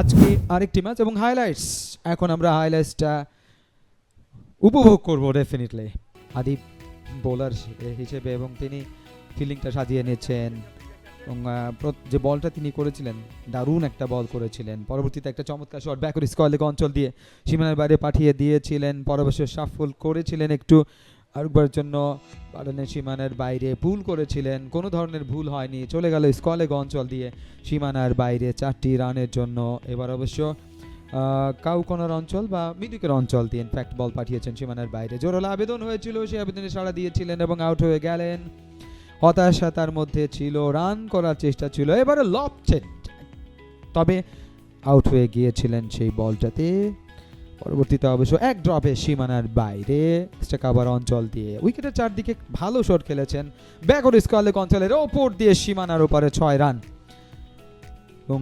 আজকে আরেকটি ম্যাচ এবং হাইলাইটস। এখন আমরা হাইলাইটসটা উপভোগ করব ডেফিনেটলি। আদিব বোলার হিসেবে এবং তিনি ফিল্ডিংটা সাজিয়ে নিয়েছেন এবং যে বলটা তিনি করেছিলেন দারুণ একটা বল করেছিলেন। পরবর্তীতে একটা চমৎকার শট ব্যাকওয়ার্ড স্কোয়ার লেগ অঞ্চল দিয়ে সীমানার বাইরে পাঠিয়ে দিয়েছিলেন। পরবর্তী সাফল করেছিলেন একটু আরেকবার জন্য বাডানের সীমানার বাইরে ভুল করেছিলেন, কোনো ধরনের ভুল হয়নি, চলে গেল স্কোয়ার লেগ অঞ্চল দিয়ে সীমানার বাইরে 4টি রানের জন্য। এবার অবশ্য কাউকোনার অঞ্চল বা মিডিকের অঞ্চল দিয়ে ইনফ্যাক্ট বল পাঠিয়েছেন সীমানার বাইরে। জোরালো আবেদন হয়েছিল, সেই আবেদনে সাড়া দিয়েছিলেন এবং আউট হয়ে গেলেন। হতাশা তার মধ্যে ছিল, রান করার চেষ্টা ছিল, এবারে লফটেড, তবে আউট হয়ে গিয়েছিলেন সেই বলটাতে। পরবর্তীতে অবশ্য এক ড্রপে সীমানার বাইরে এক্সট্রা কাভার অঞ্চল দিয়ে উইকেটের চারদিকে ভালো শট খেলেছেন। ব্যাকওয়ার্ড স্কোয়ার লেগ অঞ্চলের ওপর দিয়ে সীমানার উপরে 6 রান এবং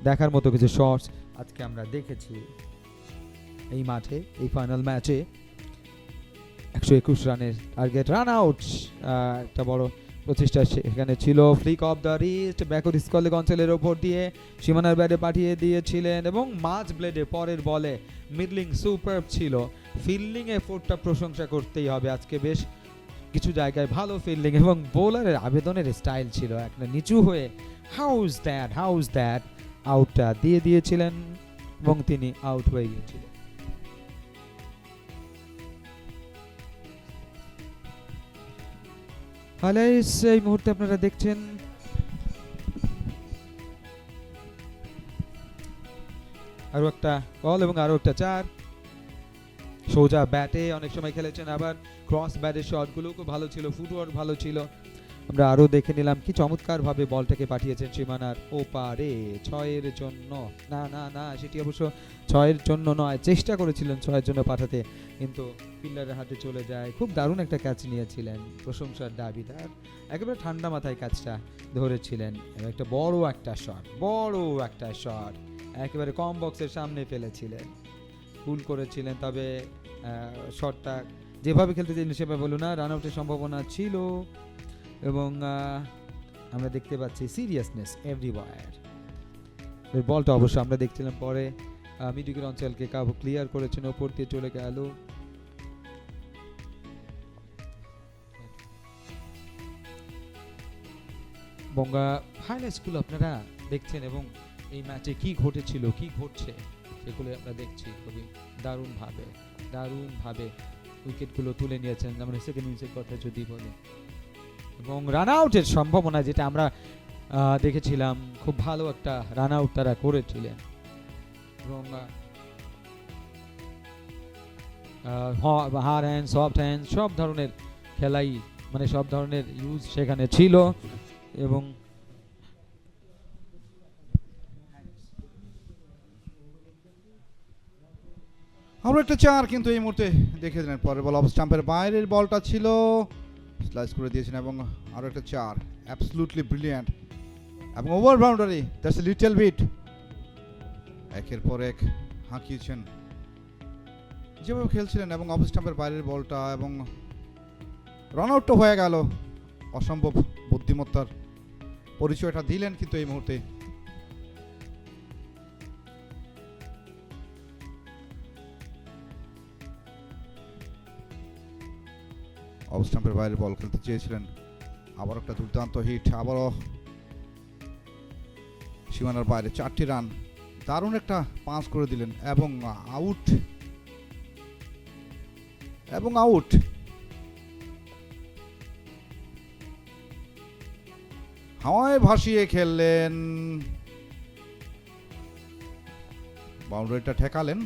দেখার মতো কিছু শটস আজকে আমরা দেখেছি এই মাঠে, এই ফাইনাল ম্যাচে। 121 রানের টার্গেট, রান আউট একটা বড় প্রচেষ্টা সেখানে ছিল। Flick of the wrist backward square leg অঞ্চলের ওপর দিয়ে সীমানার বাইরে পাঠিয়ে দিয়েছিলেন এবং মাঝ ব্লেডে পরের বলে মিডলিং সুপারব ছিল। ফিল্ডিং এফোর্টটা প্রশংসা করতেই হবে, আজকে বেশ কিছু জায়গায় ভালো ফিল্ডিং এবং বোলারের আবেদনের স্টাইল ছিল একটা নিচু হয়ে হাউজ দ্যাট আউটটা দিয়ে দিয়েছিলেন এবং তিনি আউট হয়ে গিয়েছিলেন। হাইলাইটস এই মুহূর্তে আপনারা দেখছেন। আরো একটা বল এবং আরো একটা 4। সোজা ব্যাটে অনেক সময় খেলেছেন, আবার ক্রস ব্যাটের শটগুলো খুব ভালো ছিল, ফুটওয়ার্ক ভালো ছিল। আমরা আরো দেখে নিলাম কি চমৎকার ভাবে বলটাকে পাঠিয়েছেন সীমানার ওপারে 6-এর জন্য। না না না, সেটি অবশ্য 6-এর জন্য নয়, চেষ্টা করেছিলেন 6-এর জন্য পাঠাতে, কিন্তু ফিল্ডারের হাতে চলে যায়। খুব দারুণ একটা ক্যাচ নিয়েছিলেন, প্রশংসার দাবিদার, একেবারে ঠান্ডা মাথায় ক্যাচটা ধরেছিলেন। একটা বড় একটা শট একেবারে কম বক্সের সামনে ফেলেছিলেন, ভুল করেছিলেন, তবে শটটা যেভাবে খেলতে চাইলেন সেভাবে বলুন না, রান আউটের সম্ভাবনা ছিল এবং আমরা দেখতে পাচ্ছি সিরিয়াসনেস এভরিওয়্যার। এর বলটা অবশ্য আমরা দেখছিলাম পরে মিডিকের অঞ্চলকে কাবু ক্লিয়ার করেছেন, ওপর দিয়ে চলে গেল। এবং হাইলাইটসগুলো আপনারা দেখছেন এবং এই ম্যাচে কি ঘটেছিল কি ঘটছে সেগুলো আমরা দেখছি। খুবই দারুণভাবে উইকেটগুলো তুলে নিয়েছেন। আমরা সেকেন্ড ইনিংসের কথা যদি বলি এবং রান আউটের সম্ভাবনা যেটা আমরা দেখেছিলাম, খুব ভালো একটা রান আউট তারা করেছিলেন এবং হার্ড হ্যান্ড সফট হ্যান্ড সব ধরনের খেলাই, মানে সব ধরনের ইউজ সেখানে ছিল। এবং আমরা একটা 4 কিন্তু এই মুহূর্তে দেখে দিলেন। পরের বল অফ স্টাম্পের বাইরের বলটা ছিল, স্লাইস করে দিয়েছেন এবং আরো একটা 4, অ্যাবসলিউটলি ব্রিলিয়ান্ট এবং over boundary, that's a little bit. একের পর এক হাঁকিয়েছেন যেভাবে খেলছিলেন এবং অফ স্টাম্পের বাইরের বলটা এবং রান আউটটা হয়ে গেল। অসম্ভব বুদ্ধিমত্তার পরিচয়টা দিলেন কিন্তু এই মুহূর্তে। অফ স্টাম্পের বাইরে বল খেলতে চেয়েছিলেন, আবার একটা দুর্দান্ত হিট, আবারও সীমানার বাইরে 4টি রান, দারুণ একটা পাস করে দিলেন এবং আউট। হাওয়ায় ভাসিয়ে খেললেন, বাউন্ডারিটা ঠেকালেন।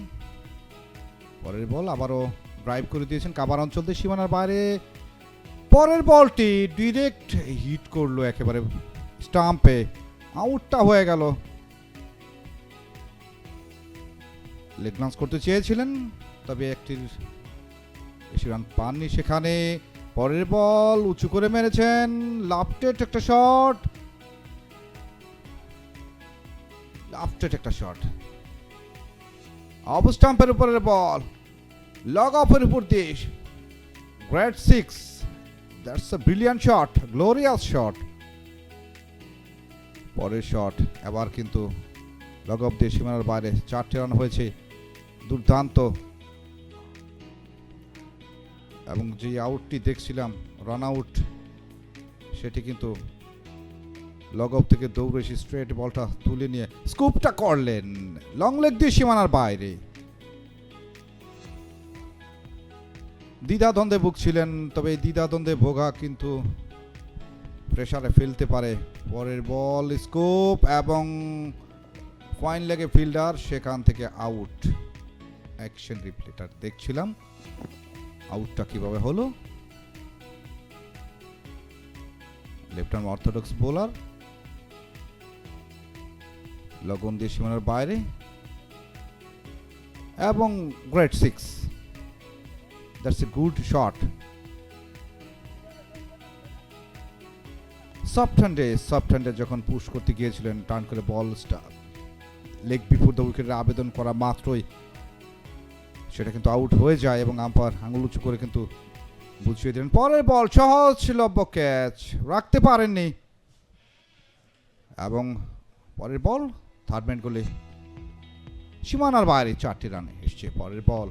পরের বল আবারও ড্রাইভ করে দিয়েছেন কাভার অঞ্চল দিয়ে সীমানার বাইরে। পরের বলটি ডিরেক্ট হিট করলো একেবারে স্টাম্পে, আউটটা হয়ে গেল। লেগ লাঞ্চ করতে চেয়েছিলেন, তবে একটির বেশি রান পাননি সেখানে। পরের বল উঁচু করে মেরেছেন, লাফটেড একটা শট, অফ স্টাম্পের উপরের বল, লগ অফের উপর দিয়ে great 6, that's a brilliant shot, glorious shot. পরের শট এবার কিন্তু লগ অফ দিয়ে সীমানার বাইরে 4টে রান হয়েছে, দুর্দান্ত। এবং যে আউটটি দেখছিলাম রান আউট, সেটি কিন্তু লগ অফ থেকে দৌড়ে এসে স্ট্রেট বলটা তুলে নিয়ে স্কুপটা করলেন লং লেগ দিয়ে সীমানার বাইরে। দ্বিধাদ্বন্দ্বে ভুগছিলেন, তবে এই দ্বিধাদ্বন্দ্বে ভোগা কিন্তু প্রেসারে ফেলতে পারে। পরের বল স্কুপ এবং ফাইন লেগে ফিল্ডার সেখান থেকে আউট। অ্যাকশন রিপ্লেটার দেখছিলাম আউটটা কিভাবে হলো। লেফট আর্ম অর্থোডক্স বোলার লগন দিয়ে সীমানার বাইরে এবং great 6। That's a good shot. Soft হ্যান্ডে যখন পুশ করতে গিয়েছিলেন, টার্ন করে বলটা লেগ বিফোর দ্য উইকেটের আবেদন করা মাত্রই সেটা কিন্তু আউট হয়ে যায় এবং আম্পায়ার আঙুল উঁচু করে কিন্তু বুঝিয়ে দিলেন। পরের বল সহজলভ্য ক্যাচ, রাখতে পারেননি। এবং পরের বল থার্ড ম্যান গোলে সীমানার বাইরে 4টি রানে এসছে। পরের বল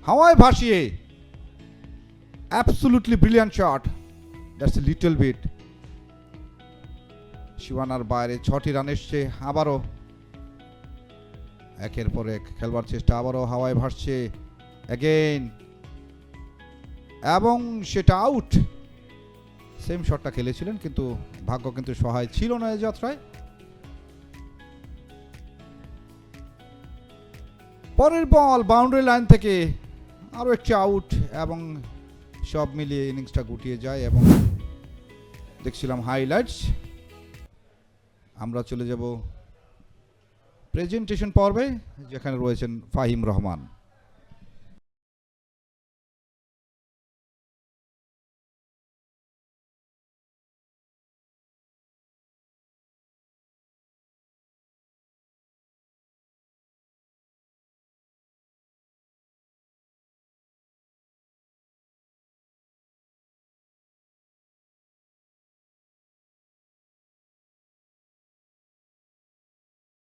হাওয়ায় ভাসিয়ে absolutely brilliant shot. That's a little bit. সীমানার বাইরে 6টি রান এসছে। আবারও একের পর এক খেলবার চেষ্টা, আবারও হাওয়ায় ভাসছে অ্যাগেইন এবং সেটা আউট। সেম শটটা খেলেছিলেন, কিন্তু ভাগ্য কিন্তু সহায় ছিল না এই যাত্রায়। পরের বল বাউন্ডারি লাইন থেকে আরো একটি আউট এবং সব মিলিয়ে ইনিংসটা গুটিয়ে যায়। এবং দেখছিলাম হাইলাইটস। আমরা চলে যাব প্রেজেন্টেশন পর্বে, যেখানে রয়েছেন ফাহিম রহমান।